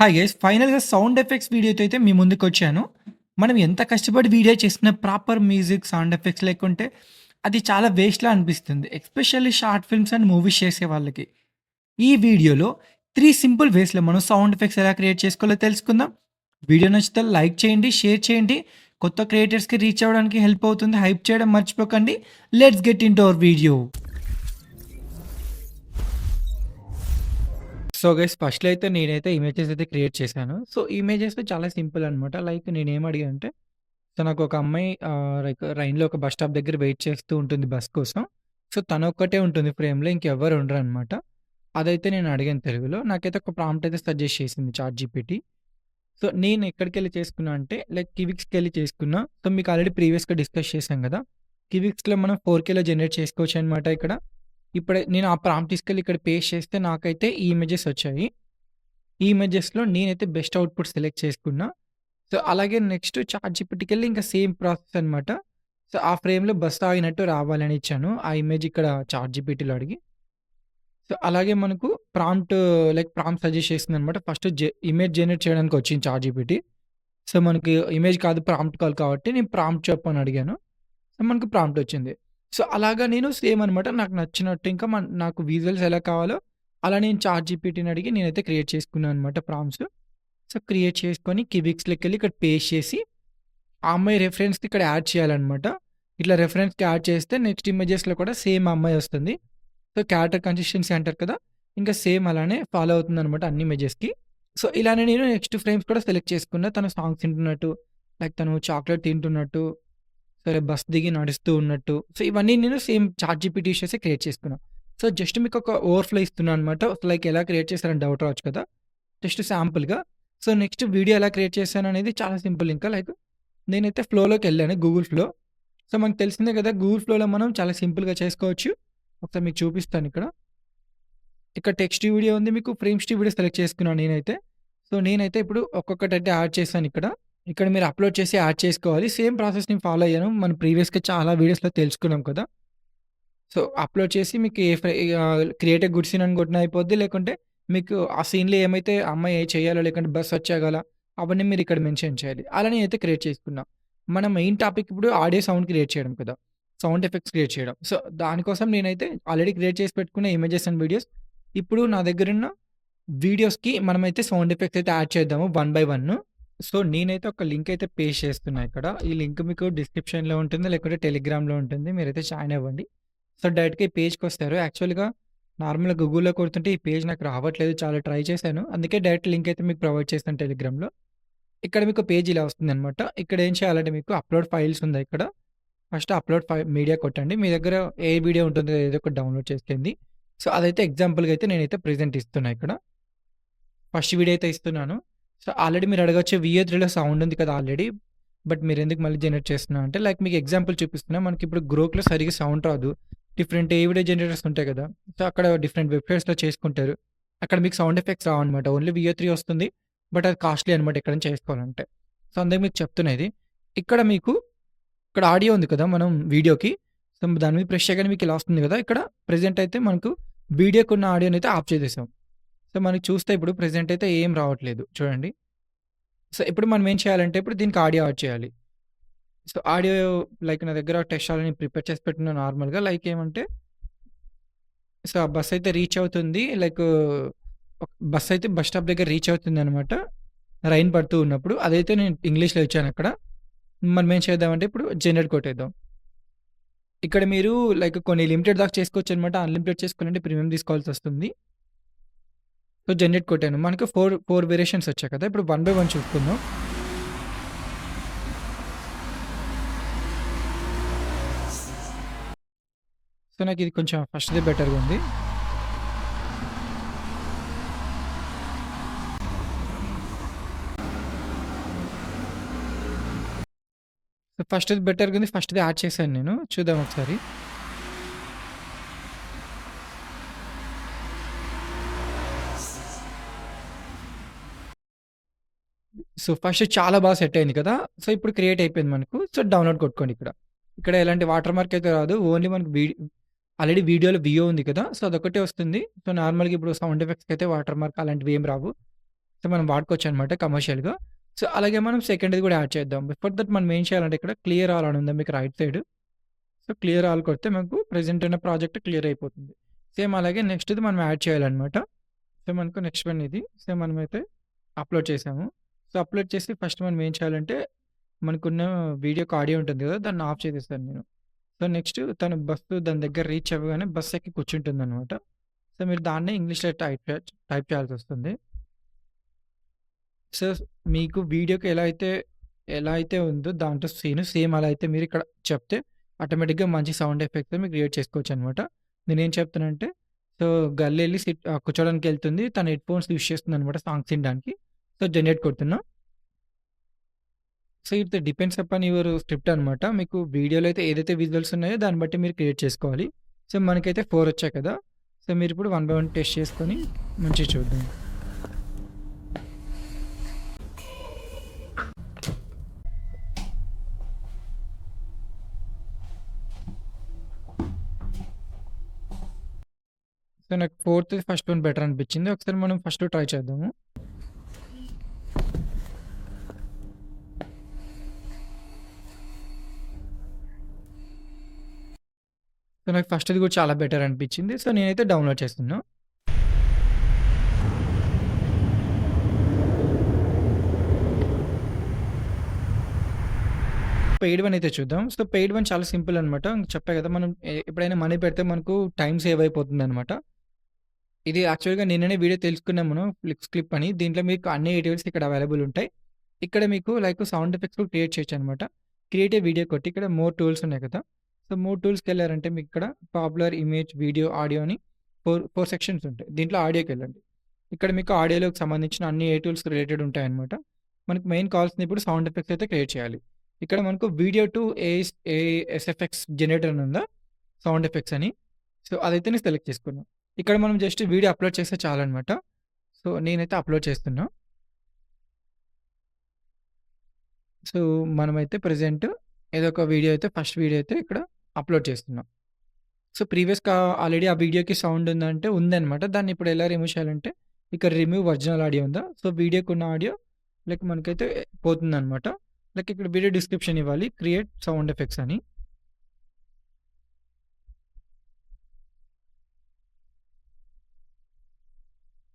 Hi guys! ఫైనల్‌గా sound effects వీడియోతో అయితే మీ ముందుకొచ్చాను. మనం ఎంత కష్టపడి వీడియో చేసినా ప్రాపర్ మ్యూజిక్, సౌండ్ ఎఫెక్ట్స్ లేకుంటే అది చాలా వేస్ట్‌లా అనిపిస్తుంది. Especially short films and movies చేసే వాళ్ళకి. ఈ వీడియోలో 3 సింపుల్ వేస్‌లో మనం సౌండ్ ఎఫెక్ట్స్ ఎలా క్రియేట్ చేసుకోవాలో తెలుసుకుందాం. వీడియో నచ్చితే లైక్ చేయండి, షేర్ చేయండి. కొత్త క్రియేటర్స్‌కి రీచ్ అవ్వడానికి హెల్ప్ అవుతుంది. హైప్ చేయడం మర్చిపోకండి. Let's get into hour video. So guys ఫస్ట్‌లో అయితే నేనైతే ఇమేజెస్ అయితే క్రియేట్ చేశాను. సో ఇమేజెస్ చాలా సింపుల్ అనమాట. లైక్ నేనేం అడిగా అంటే, సో నాకొక అమ్మాయి లైక్ రైన్‌లో ఒక బస్ స్టాప్ దగ్గర వెయిట్ చేస్తూ ఉంటుంది బస్ కోసం. సో తనొక్కటే ఉంటుంది ఫ్రేమ్‌లో ఇంకెవ్వరు ఉండరనమాట. అదైతే నేను అడిగాను తెలుగులో. నాకైతే ఒక ప్రాంప్ట్ అయితే సజెస్ట్ చేసింది చాట్‌జీపీటీ. సో నేను ఎక్కడికెళ్ళి చేసుకున్నా అంటే లైక్ కివిక్స్‌కెళ్ళి చేసుకున్నా. సో మీకు ఆల్రెడీ ప్రీవియస్‌గా డిస్కస్ చేశాం గదా! కివిక్స్‌లో మనం 4కేలో జనరేట్ చేసుకోవచ్చనమాట ఇక్కడ. ఇప్పుడు నేను ఆ ప్రాంప్ట్ తీసుకెళ్ళి ఇక్కడ పేస్ట్ చేస్తే నాకైతే ఈ ఇమేజెస్ వచ్చాయి. ఈ ఇమేజెస్‌లో నేనైతే బెస్ట్ అవుట్‌పుట్ సెలెక్ట్ చేసుకున్నా. సో, అలాగే నెక్స్ట్ చాట్‌జీపీటీకెళ్ళి ఇంకా సేమ్ ప్రాసెస్ అనమాట. సో, ఆ ఫ్రేమ్‌లో బస్ ఆగినట్టు రావాలని ఇచ్చాను. ఆ ఇమేజ్ ఇక్కడ చాట్‌జీపీటీలో అడిగి. సో, అలాగే మనకు ప్రాంప్ట్ సజెస్ట్ చేసిందనమాట. ఫస్ట్ ఇమేజ్ జనరేట్ చేయడానికి వచ్చింది చాట్‌జీపీటీ. సో, మనకి ఇమేజ్ కాదు ప్రాంప్ట్ కావాలి కాబట్టి నేను ప్రాంప్ట్ చెప్పని అడిగాను. సో, మనకు ప్రాంప్ట్ వచ్చింది. సో, అలాగా నేను సేమ్ అనమాట. నాకు నచ్చినట్టు ఇంకా నాకు విజువల్స్ ఎలా కావాలో అలా నేను చాట్‌జీపీటీని అడిగి నేనైతే క్రియేట్ చేసుకున్నాను అనమాట ప్రాంప్ట్స్. సో, క్రియేట్ చేసుకొని కివిక్స్‌లోకెళ్ళి ఇక్కడ పేస్ట్ చేసి, ఆ అమ్మాయి రెఫరెన్స్‌కి ఇక్కడ యాడ్ చేయాలనమాట. ఇట్లా రెఫరెన్స్‌కి యాడ్ చేస్తే నెక్స్ట్ ఇమేజెస్‌లో కూడా సేమ్ అమ్మాయి వస్తుంది. సో, క్యారెక్టర్ కన్సిస్టెన్సీ అంటారు కదా! ఇంకా సేమ్ అలానే ఫాలో అవుతుందనమాట అన్ని ఇమేజెస్‌కి. సో, ఇలానే నేను నెక్స్ట్ ఫ్రేమ్స్ కూడా సెలెక్ట్ చేసుకున్నా. తను సాంగ్స్ వింటున్నట్టు, లైక్ తను చాక్లేట్ తింటున్నట్టు, సరే బస్ దిగి నడుస్తూ ఉన్నట్టు. సో, ఇవన్నీ నేను సేమ్ చాట్‌జీపీటీ యూజ్ చేసి క్రియేట్ చేసుకున్నా. సో, జస్ట్ మీకొక ఓవర్‌ఫ్లో ఇస్తున్నా అనమాట. లైక్ ఎలా క్రియేట్ చేశారని డౌట్ రావచ్చు కదా! జస్ట్ శాంపుల్‌గా. సో, నెక్స్ట్ వీడియో ఎలా క్రియేట్ చేశాననేది చాలా సింపుల్ ఇంకా లైక్ నేనైతే ఫ్లోలోకెళ్ళాను గూగుల్ ఫ్లో. సో, మనకు తెలిసిందే కదా! గూగుల్ ఫ్లోలో మనం చాలా సింపుల్‌గా చేసుకోవచ్చు. ఒకసారి మీకు చూపిస్తానిక్కడ. ఇక్కడ టెక్స్ట్ వీడియో ఉంది. మీకు ఫ్రేమ్స్ టు వీడియో సెలెక్ట్ చేసుకున్నాను నేనైతే. సో, నేనైతే ఇప్పుడు ఒక్కొక్కటైతే యాడ్ చేశానిక్కడ. ఇక్కడ మీరు అప్‌లోడ్ చేసి యాడ్ చేసుకోవాలి. సేమ్ ప్రాసెస్ నేను ఫాలో అయ్యాను. మనం ప్రీవియస్‌గా చాలా వీడియోస్‌లో తెలుసుకున్నాం కదా! సో, అప్‌లోడ్ చేసి మీకు క్రియేట్ ఎ గుడ్ సీన్ అని కొట్టినా అయిపోద్ది. లేకుంటే మీకు ఆ సీన్‌లో ఏమైతే ఆ అమ్మాయి చేయాలో లేకుంటే బస్ వచ్చాగల అవన్నీ మీరు ఇక్కడ మెన్షన్ చేయాలి. అలా నేనైతే క్రియేట్ చేసుకున్నా. మన మెయిన్ టాపిక్ ఇప్పుడు ఆడియో సౌండ్ క్రియేట్ చేయడం కదా! సౌండ్ ఎఫెక్ట్స్ క్రియేట్ చేయడం. సో, దానికోసం నేనైతే ఆల్రెడీ క్రియేట్ చేసి పెట్టుకున్న ఇమేజెస్ అండ్ వీడియోస్ ఇప్పుడు నా దగ్గరున్న వీడియోస్‌కి మనమైతే సౌండ్ ఎఫెక్ట్స్ అయితే యాడ్ చేద్దాము వన్ బై వన్. సో, నేనైతే ఒక లింక్ అయితే పేస్ట్ చేస్తున్నా ఇక్కడ. ఈ లింక్ మీకు డిస్క్రిప్షన్‌లో ఉంటుంది. లేకుంటే టెలిగ్రామ్‌లో ఉంటుంది. మీరైతే జాయిన్ అవ్వండి. సో, డైరెక్ట్‌గా ఈ పేజ్‌కొస్తారు. యాక్చువల్‌గా నార్మల్‌గా గూగుల్‌లో కొడుతుంటే ఈ పేజ్ నాకు రావట్లేదు. చాలా ట్రై చేశాను. అందుకే డైరెక్ట్ లింక్ అయితే మీకు ప్రొవైడ్ చేస్తాను టెలిగ్రామ్‌లో. ఇక్కడ మీకు పేజ్ ఇలా వస్తుందనమాట. ఇక్కడ ఏం చేయాలంటే మీకు అప్‌లోడ్ ఫైల్స్ ఉందా ఇక్కడ. ఫస్ట్ అప్‌లోడ్ మీడియా కొట్టండి. మీ దగ్గర ఏ వీడియో ఉంటుందో ఏదో ఒకటి డౌన్‌లోడ్ చేసుకోండి. సో, అదైతే ఎగ్జాంపుల్‌గా అయితే నేనైతే ప్రెజెంట్ ఇస్తున్నా ఇక్కడ. ఫస్ట్ వీడియో అయితే ఇస్తున్నాను. సో, ఆల్రెడీ మీరు అడగొచ్చు VA3లో సౌండ్ ఉంది కదా ఆల్రెడీ. బట్ మీరెందుకు మళ్ళీ జనరేట్ చేస్తున్నా అంటే లైక్ మీకు ఎగ్జాంపుల్ చూపిస్తున్నా. మనకిప్పుడు గ్రోక్‌లో సరిగ్గా సౌండ్ రాదు. డిఫరెంట్ వీడియో జనరేటర్స్ ఉంటాయి కదా! సో, అక్కడ డిఫరెంట్ వెబ్‌సైట్స్‌లో చేసుకుంటారు. అక్కడ మీకు సౌండ్ ఎఫెక్ట్స్ రావన్నమాట. ఓన్లీ VA3 వస్తుంది. బట్ అది కాస్ట్‌లీ అనమాట ఎక్కడైనా చేసుకోవాలంటే. సో, అందుకే మీకు చెప్తున్నా ఇది. ఇక్కడ మీకు ఇక్కడ ఆడియో ఉంది కదా! మనం వీడియోకి. సో, దాని మీద ప్రెస్ చేయగానే మీకు ఇలా వస్తుంది కదా! ఇక్కడ ప్రెజెంట్ అయితే మనకు వీడియోకున్న ఆడియోనైతే ఆఫ్ చేసేసాం. సో, మనకి చూస్తే ఇప్పుడు ప్రెజెంట్ అయితే ఏం రావట్లేదు చూడండి. సో, ఇప్పుడు మనం ఏం చేయాలంటే ఇప్పుడు దీనికి ఆడియో యాడ్ చేయాలి. సో, ఆడియో లైక్ నా దగ్గర టెస్ట్ ఆల్రెడీ ప్రిపేర్ చేసి పెట్టుకున్నాను నార్మల్‌గా. లైక్ ఏమంటే సో, ఆ బస్ అయితే రీచ్ అవుతుంది. లైక్ బస్ అయితే బస్ స్టాప్ దగ్గర రీచ్ అవుతుందనమాట. రైన్ పడుతూ ఉన్నప్పుడు. అదైతే నేను ఇంగ్లీష్‌లో ఇచ్చానక్కడ. మనం ఏం చేద్దామంటే ఇప్పుడు జనరేట్ కొట్టేద్దాం. ఇక్కడ మీరు లైక్ కొన్ని లిమిటెడ్ దాకా చేసుకోవచ్చనమాట. అన్‌లిమిటెడ్ చేసుకోవాలంటే ప్రీమియం తీసుకోవాల్సొస్తుంది. సో, జనరేట్ కొట్టాను. మనకు 4 వేరియేషన్స్ వచ్చాయి కదా! ఇప్పుడు వన్ బై వన్ చూసుకుందాం. సో, నాకిది కొంచెం ఫస్ట్‌దే బెటర్‌గా ఉంది. సో, ఫస్ట్‌ది బెటర్‌గా ఉంది. ఫస్ట్‌ది యాడ్ చేశాను నేను. చూద్దాం ఒకసారి. సో, ఫస్ట్ చాలా బాగా సెట్ అయింది కదా! సో, ఇప్పుడు క్రియేట్ అయిపోయింది మనకు. సో, డౌన్‌లోడ్ కొట్టుకోండి ఇక్కడ. ఇక్కడ ఎలాంటి వాటర్ మార్క్ అయితే రాదు. ఓన్లీ మనకు ఆల్రెడీ వీడియోలో వియో ఉంది కదా! సో, అదొక్కటే వస్తుంది. సో, నార్మల్‌గా ఇప్పుడు సౌండ్ ఎఫెక్ట్స్‌కైతే వాటర్ మార్క్ అలాంటివి ఏమి రావు. సో, మనం వాడుకోవచ్చనమాట కమర్షియల్‌గా. సో, అలాగే మనం సెకండ్‌ది కూడా యాడ్ చేద్దాం. బిఫోర్ దట్ మనం ఏం చేయాలంటే ఇక్కడ క్లియర్ ఆల్ అని ఉందా మీకు right side. So, clear all కొడితే మనకు ప్రెజెంట్ ఉన్న ప్రాజెక్ట్ క్లియర్ అయిపోతుంది. సేమ్ అలాగే నెక్స్ట్‌ది మనం యాడ్ చేయాలనమాట. సో, మనకు నెక్స్ట్ వన్ ఇది. సో, మనమైతే అప్‌లోడ్ చేసాము. సో, అప్‌లోడ్ చేసి ఫస్ట్ మనం ఏం చేయాలంటే మనకున్న వీడియోకి ఆడియో ఉంటుంది కదా! దాన్ని ఆఫ్ చేసేస్తాను నేను. సో, నెక్స్ట్ తను బస్సు దాని దగ్గర రీచ్ అవ్వగానే బస్ ఎక్కి కూర్చుంటుందనమాట. సో, మీరు దాన్నే ఇంగ్లీష్‌లో టైప్ చేయాల్సొస్తుంది. సో, మీకు వీడియోకి ఎలా అయితే ఉందో దాంట్లో సీన్ సేమ్ అలా అయితే మీరిక్కడ చెప్తే ఆటోమేటిక్‌గా మంచి సౌండ్ ఎఫెక్ట్స్ మీరు క్రియేట్ చేసుకోవచ్చనమాట. నేనేం చెప్తానంటే సో, గర్ల్ ఎళ్లి కూర్చోడానికెళ్తుంది. తను హెడ్‌ఫోన్స్ యూజ్ చేస్తుందనమాట సాంగ్స్ ఇనడానికి. సో, జనరేట్ కొడుతున్నా. So, it depends upon your script అనమాట. మీకు వీడియోలో అయితే ఏదైతే విజువల్స్ ఉన్నాయో దాన్ని బట్టి మీరు క్రియేట్ చేసుకోవాలి. సో, మనకైతే 4 వచ్చాయి కదా! సో, మీరిప్పుడు వన్ బై వన్ టెస్ట్ చేసుకొని మంచిగా చూద్దాం. సో, నాకు ఫస్ట్ వన్ బెటర్ అనిపించింది. ఒకసారి మనం ఫస్ట్ ట్రై చేద్దాము. సో, నాకు ఫస్ట్‌ది కూడా చాలా బెటర్ అనిపించింది. సో, నేనైతే డౌన్‌లోడ్ చేస్తున్నా. పెయిడ్ వన్ అయితే చూద్దాం. సో, పెయిడ్ వన్ చాలా సింపుల్ అనమాట. చెప్పా కదా! మనం ఎప్పుడైనా మనీ పెడితే మనకు టైమ్ సేవ్ అయిపోతుందనమాట. ఇది యాక్చువల్‌గా నిన్ననే వీడియో తెలుసుకున్నాం మనం ఫ్లిక్స్ క్లిప్ అని. దీంట్లో మీకు అన్ని డీటెయిల్స్ ఇక్కడ అవైలబుల్ ఉంటాయి. ఇక్కడ మీకు లైక్ సౌండ్ ఎఫెక్ట్స్ కూడా క్రియేట్ చేయొచ్చనమాట. క్రియేట్ ఏ వీడియో కొట్టి ఇక్కడ మోర్ టూల్స్ ఉన్నాయి కదా! సో, మోర్ టూల్స్‌కెళ్లారంటే మీకు ఇక్కడ పాపులర్ ఇమేజ్, వీడియో, ఆడియో అని 4 సెక్షన్స్ ఉంటాయి. దీంట్లో ఆడియోకెళ్ళండి. ఇక్కడ మీకు ఆడియోలోకి సంబంధించిన అన్ని ఏ టూల్స్ రిలేటెడ్ ఉంటాయన్నమాట. మనకు మెయిన్ కావాల్సింది ఇప్పుడు సౌండ్ ఎఫెక్ట్స్ అయితే క్రియేట్ చేయాలి. ఇక్కడ మనకు వీడియో టు ఏఎస్ఎఫ్ఎక్స్ జనరేటర్ అని ఉందా? సౌండ్ ఎఫెక్ట్స్ అని. సో, అదైతే నేను సెలెక్ట్ చేసుకున్నా. ఇక్కడ మనం జస్ట్ వీడియో అప్‌లోడ్ చేస్తే చాలన్నమాట. సో, నేనైతే అప్‌లోడ్ చేస్తున్నా. సో, మనమైతే ప్రెజెంట్ ఏదో ఒక వీడియో అయితే ఫస్ట్ వీడియో అయితే ఇక్కడ అప్‌లోడ్ చేస్తున్నాం. సో, ఆల్రెడీ ఆ వీడియోకి సౌండ్ ఉందంటే ఉందన్నమాట. దాన్ని ఇప్పుడు ఎలా రిమూవ్ చేయాలంటే ఇక్కడ రిమూవ్ ఒరిజినల్ ఆడియో ఉందా? సో, వీడియోకున్న ఆడియో లైక్ మనకైతే పోతుందన్నమాట. లైక్ ఇక్కడ వీడియో డిస్క్రిప్షన్ ఇవ్వాలి. క్రియేట్ సౌండ్ ఎఫెక్ట్స్ అని.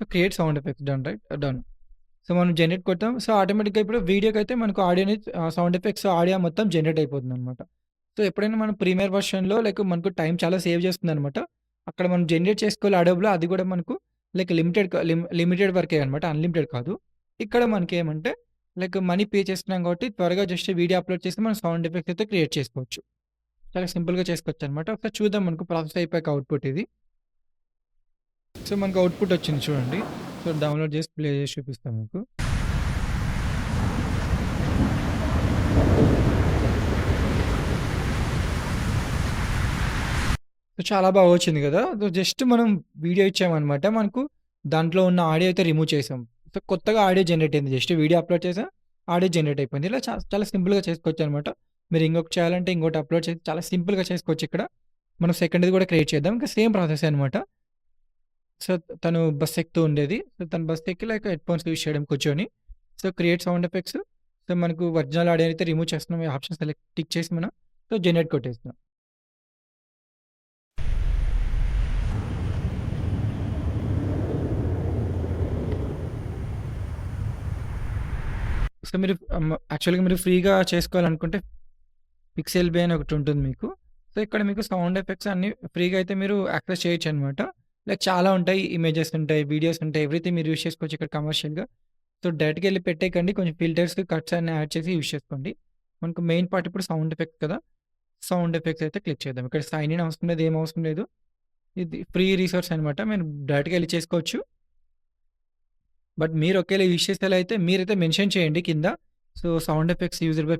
So, create sound effects done right? Done. So, మనం జనరేట్ కొట్టాం. సో, ఆటోమేటిక్‌గా ఇప్పుడు వీడియోకైతే మనకు సౌండ్ ఎఫెక్ట్స్ ఆడియో మొత్తం జనరేట్ అయిపోతుందన్నమాట. సో, ఎప్పుడైనా మనం ప్రీమియర్ వెర్షన్‌లో లైక్ మనకు టైం చాలా సేవ్ చేస్తుందన్నమాట. అక్కడ మనం జనరేట్ చేసుకోవాలి అడోబ్‌లో అది కూడా మనకు లైక్ లిమిటెడ్ వరకే అనమాట. అన్‌లిమిటెడ్ కాదు. ఇక్కడ మనకేమంటే లైక్ మనీ పే చేస్తున్నాం కాబట్టి త్వరగా జస్ట్ వీడియో అప్‌లోడ్ చేసి మనం సౌండ్ ఎఫెక్ట్స్ అయితే క్రియేట్ చేసుకోవచ్చు. చాలా సింపుల్‌గా చేసుకోవచ్చనమాట. ఒకసారి చూద్దాం మనకు ప్రాసెస్ అయిపోయాక అవుట్‌పుట్ ఇది. సో, మనకు అవుట్‌పుట్ వచ్చింది చూడండి. సో, డౌన్‌లోడ్ చేసి ప్లే చేసి చూపిస్తాను మీకు. సో, చాలా బాగా వచ్చింది గదా! సో, జస్ట్ మనం వీడియో ఇచ్చామనమాట. మనకు దాంట్లో ఉన్న ఆడియో అయితే రిమూవ్ చేసాం. సో, కొత్తగా ఆడియో జనరేట్ అయింది. జస్ట్ వీడియో అప్‌లోడ్ చేసాం. ఆడియో జనరేట్ అయిపోయింది. ఇలా చాలా సింపుల్‌గా చేసుకోవచ్చనమాట. మీరు ఇంకొకటి చేయాలంటే ఇంకోటి అప్‌లోడ్ చేసి చాలా సింపుల్‌గా చేసుకోవచ్చు ఇక్కడ. మనం సెకండ్‌ది కూడా క్రియేట్ చేద్దాం. ఇంకా సేమ్ ప్రాసెసే అనమాట. సో, తను బస్ ఎక్కుతూ ఉండేది. సో, తను బస్ ఎక్కి లైక్ హెడ్‌ఫోన్స్ యూజ్ చేయడం కూర్చొని. So, create sound effects. So, మనకు ఒరిజినల్ ఆడియో అయితే రిమూవ్ చేస్తున్నాం. ఈ ఆప్షన్ టిక్ చేసి మనం సో, జనరేట్ కొట్టేస్తున్నాం. సో, మీరు యాక్చువల్‌గా మీరు ఫ్రీగా చేసుకోవాలనుకుంటే పిక్సెల్ బే అని ఒకటుంటుంది మీకు. సో, ఇక్కడ మీకు సౌండ్ ఎఫెక్ట్స్ అన్నీ ఫ్రీగా అయితే మీరు యాక్సెస్ చేయొచ్చనమాట. లైక్ చాలా ఉంటాయి. ఇమేజెస్ ఉంటాయి, వీడియోస్ ఉంటాయి. ఎవ్రీథింగ్ మీరు యూజ్ చేసుకోవచ్చు ఇక్కడ కమర్షియల్‌గా. సో, డైరెక్ట్‌గా ఎళ్లి పెట్టేయకండి. కొంచెం ఫిల్టర్స్, కట్స్ అన్నీ యాడ్ చేసి యూజ్ చేసుకోండి. మనకు మెయిన్ పార్ట్ ఇప్పుడు సౌండ్ ఎఫెక్ట్స్ కదా! సౌండ్ ఎఫెక్ట్స్ అయితే క్లిక్ చేద్దాం. ఇక్కడ సైన్ ఇన్ అవసరం లేదు. ఏం అవసరం లేదు. ఇది ఫ్రీ రిసోర్స్ అనమాట. మీరు డైరెక్ట్‌గా ఎళ్లి చేసుకోవచ్చు. బట్ మీరు ఒకేళ యూజ్ చేసేలా అయితే మీరైతే మెన్షన్ చేయండి కింద. So, sound effects used by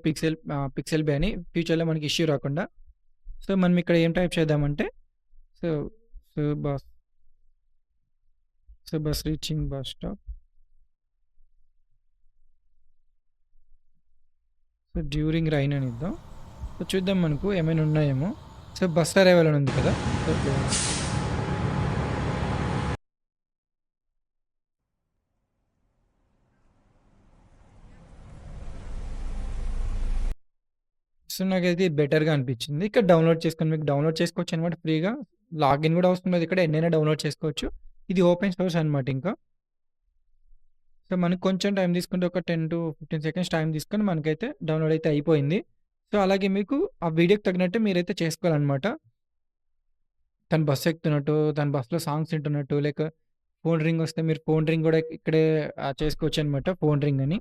Pixabay అని ఫ్యూచర్‌లో మనకి ఇష్యూ రాకుండా. సో, మనం ఇక్కడ ఏం టైప్ చేద్దామంటే so, so, bus bus reaching bus stop. So, during rain అని ఇద్దాం. సో, చూద్దాం మనకు ఏమైనా ఉన్నాయేమో. సో, బస్ అరైవల్ అని ఉంది కదా! సో, నాకైతే ఇది బెటర్‌గా అనిపించింది. ఇక్కడ డౌన్‌లోడ్ చేసుకొని మీకు డౌన్‌లోడ్ చేసుకోవచ్చనమాట ఫ్రీగా. లాగిన్ గూడా అవసరం లేదు ఇక్కడ. ఎన్నైనా డౌన్‌లోడ్ చేసుకోవచ్చు. ఇది ఓపెన్ సోర్స్ అనమాట ఇంకా. సో, మనకు కొంచెం టైం తీసుకుంటే ఒక 10-15 సెకండ్స్ టైం తీసుకొని మనకైతే డౌన్‌లోడ్ అయితే అయిపోయింది. సో, అలాగే మీకు ఆ వీడియోకి తగినట్టు మీరైతే చేసుకోవాలనమాట. తను బస్సు ఎక్కుతున్నట్టు, తను బస్సులో సాంగ్స్ వింటున్నట్టు, ఫోన్ రింగ్ వస్తే మీరు ఫోన్ రింగ్ గూడా ఇక్కడే చేసుకోవచ్చనమాట. ఫోన్ రింగ్ అని.